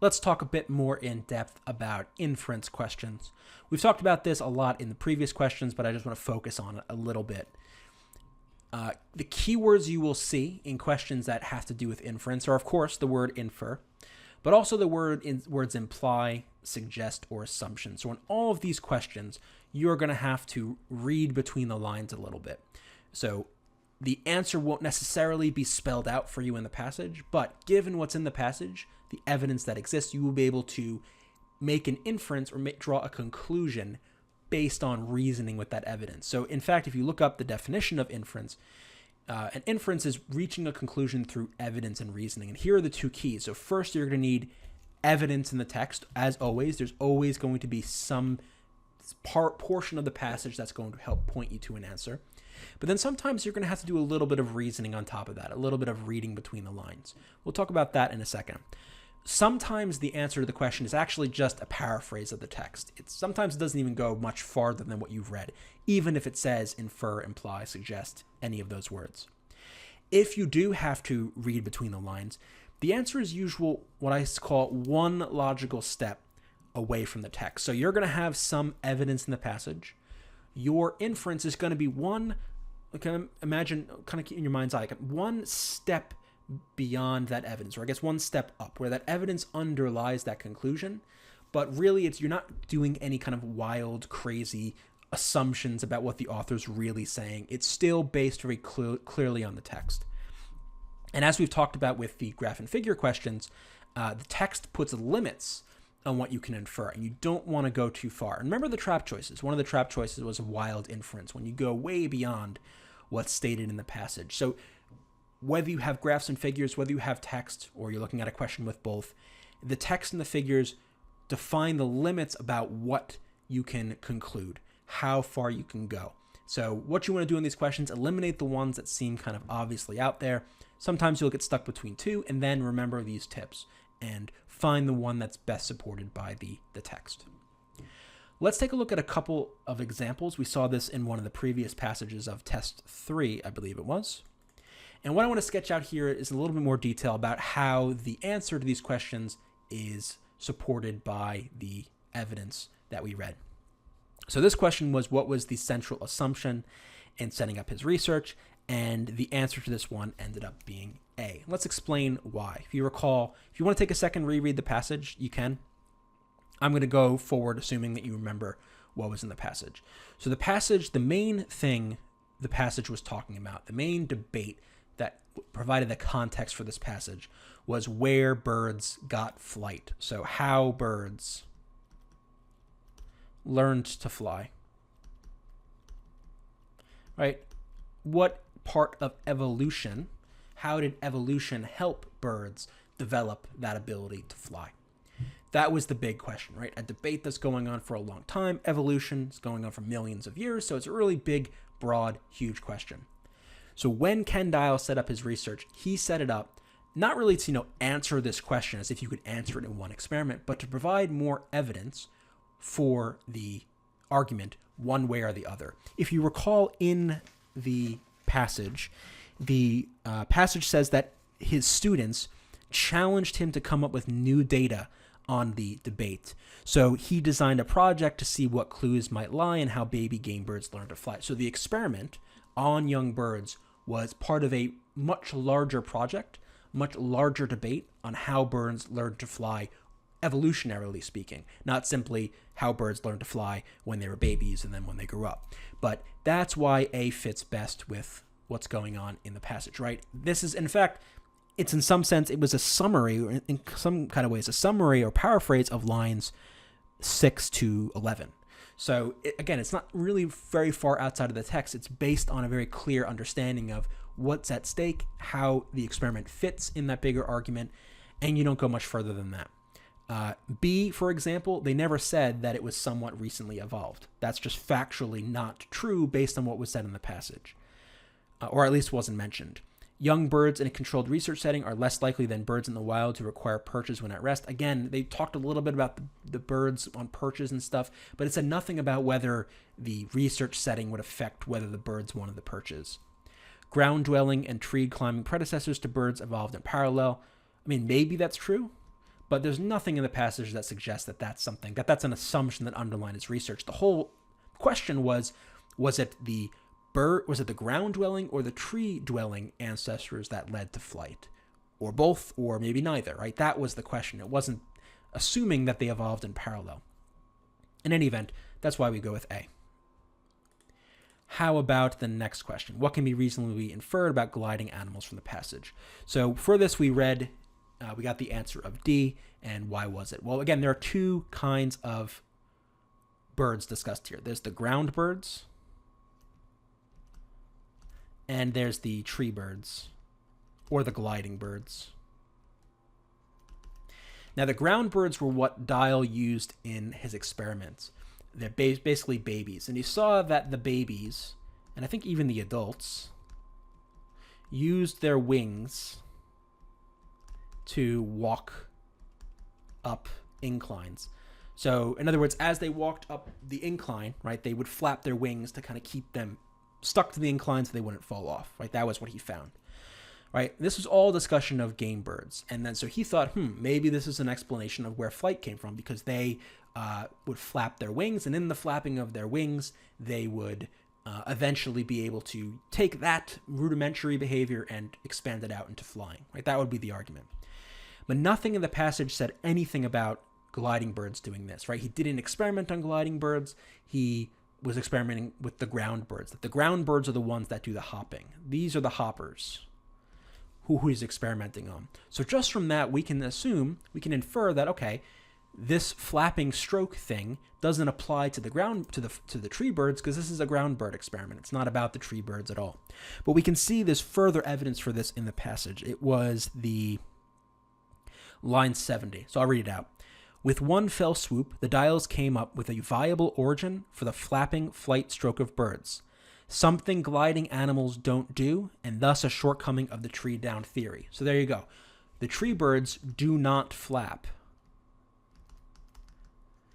let's talk a bit more in depth about inference questions. We've talked about this a lot in the previous questions, but I just want to focus on it a little bit. The keywords you will see in questions that have to do with inference are, of course, the word infer, but also the words imply, suggest, or assumption. So in all of these questions, you're going to have to read between the lines a little bit. So the answer won't necessarily be spelled out for you in the passage, but given what's in the passage, the evidence that exists, you will be able to make an inference or draw a conclusion based on reasoning with that evidence. So in fact, if you look up the definition of inference, an inference is reaching a conclusion through evidence and reasoning. And here are the two keys. So first, you're going to need evidence in the text. As always, there's always going to be some portion of the passage that's going to help point you to an answer. But then sometimes you're going to have to do a little bit of reasoning on top of that, a little bit of reading between the lines. We'll talk about that in a second. Sometimes the answer to the question is actually just a paraphrase of the text. Sometimes it doesn't even go much farther than what you've read, even if it says infer, imply, suggest, any of those words. If you do have to read between the lines, the answer is usual what I call one logical step away from the text. So you're going to have some evidence in the passage. Your inference is going to be one, imagine, kind of keep in your mind's eye, one step beyond that evidence, or I guess one step up, where that evidence underlies that conclusion, but really you're not doing any kind of wild, crazy assumptions about what the author's really saying. It's still based very clearly on the text. And as we've talked about with the graph and figure questions, the text puts limits on what you can infer, and you don't want to go too far. And remember the trap choices. One of the trap choices was a wild inference, when you go way beyond what's stated in the passage. So whether you have graphs and figures, whether you have text, or you're looking at a question with both, the text and the figures define the limits about what you can conclude, how far you can go. So what you want to do in these questions, eliminate the ones that seem kind of obviously out there. Sometimes you'll get stuck between two, and then remember these tips and find the one that's best supported by the text. Let's take a look at a couple of examples. We saw this in one of the previous passages of test 3, I believe it was. And what I want to sketch out here is a little bit more detail about how the answer to these questions is supported by the evidence that we read. So this question was, what was the central assumption in setting up his research? And the answer to this one ended up being A. Let's explain why. If you recall, if you want to take a second, reread the passage, you can. I'm going to go forward assuming that you remember what was in the passage. So the passage, the main thing the passage was talking about, the main debate that provided the context for this passage, was where birds got flight. So how birds learned to fly. Right? What part of evolution, how did evolution help birds develop that ability to fly? That was the big question, right? A debate that's going on for a long time. Evolution is going on for millions of years, so it's a really big, broad, huge question. So when Ken Dial set up his research, he set it up not really to, answer this question as if you could answer it in one experiment, but to provide more evidence for the argument one way or the other. If you recall in the passage says that his students challenged him to come up with new data on the debate. So he designed a project to see what clues might lie in how baby game birds learn to fly. So the experiment on young birds was part of a much larger project, much larger debate on how birds learn to fly, evolutionarily speaking, not simply how birds learn to fly when they were babies and then when they grew up. But that's why A fits best with what's going on in the passage, right? This is, in fact, it's in some sense, it was a summary, or in some kind of ways, a summary or paraphrase of lines 6 to 11. So again, it's not really very far outside of the text. It's based on a very clear understanding of what's at stake, how the experiment fits in that bigger argument, and you don't go much further than that. B, for example, they never said that it was somewhat recently evolved. That's just factually not true based on what was said in the passage, or at least wasn't mentioned. Young birds in a controlled research setting are less likely than birds in the wild to require perches when at rest. Again, they talked a little bit about the birds on perches and stuff, but it said nothing about whether the research setting would affect whether the birds wanted the perches. Ground-dwelling and tree-climbing predecessors to birds evolved in parallel. I mean, maybe that's true, but there's nothing in the passage that suggests that that's an assumption that underlined his research. The whole question was it the ground dwelling or the tree dwelling ancestors that led to flight, or both, or maybe neither, right? That was the question. It wasn't assuming that they evolved in parallel. In any event, that's why we go with A. How about the next question? What can be reasonably inferred about gliding animals from the passage? So for this, we got the answer of D, and why was it? Well, again, there are two kinds of birds discussed here. There's the ground birds, and there's the tree birds, or the gliding birds. Now, the ground birds were what Dial used in his experiments. They're basically babies. And you saw that the babies, and I think even the adults, used their wings to walk up inclines. So, in other words, as they walked up the incline, right, they would flap their wings to kind of keep them stuck to the incline so they wouldn't fall off, right? That was what he found. Right? This was all discussion of game birds. And then so he thought, maybe this is an explanation of where flight came from, because they would flap their wings, and in the flapping of their wings, they would eventually be able to take that rudimentary behavior and expand it out into flying. Right? That would be the argument. But nothing in the passage said anything about gliding birds doing this. Right? He didn't experiment on gliding birds. He was experimenting with the ground birds. That the ground birds are the ones that do the hopping. These are the hoppers who he's experimenting on. So just from that, we can infer that, okay, this flapping stroke thing doesn't apply to the tree birds, because this is a ground bird experiment. It's not about the tree birds at all. But we can see there's further evidence for this in the passage. It was the line 70. So I'll read it out. With one fell swoop, the Dials came up with a viable origin for the flapping flight stroke of birds. Something gliding animals don't do, and thus a shortcoming of the tree down theory. So there you go. The tree birds do not flap.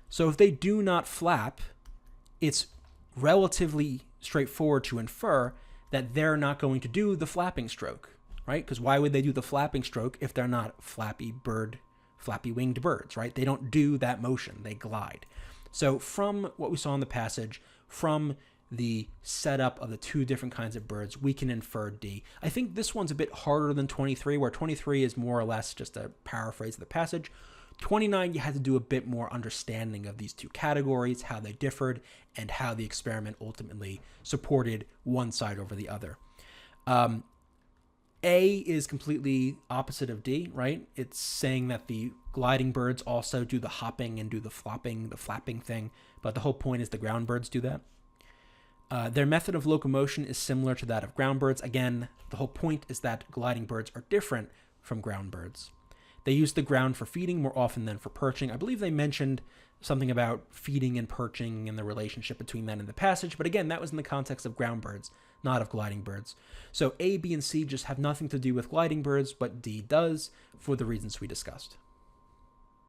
So if they do not flap, it's relatively straightforward to infer that they're not going to do the flapping stroke, right? Because why would they do the flapping stroke if they're not flappy-winged birds, right? They don't do that motion. They glide. So from what we saw in the passage, from the setup of the two different kinds of birds, we can infer D. I think this one's a bit harder than 23, where 23 is more or less just a paraphrase of the passage. 29, you had to do a bit more understanding of these two categories, how they differed, and how the experiment ultimately supported one side over the other. A is completely opposite of D, right? It's saying that the gliding birds also do the hopping and do the flapping thing, but the whole point is the ground birds do that. Their method of locomotion is similar to that of ground birds. Again, the whole point is that gliding birds are different from ground birds. They use the ground for feeding more often than for perching. I believe they mentioned something about feeding and perching and the relationship between that in the passage, but again, that was in the context of ground birds, not of gliding birds. So A, B, and C just have nothing to do with gliding birds, but D does, for the reasons we discussed.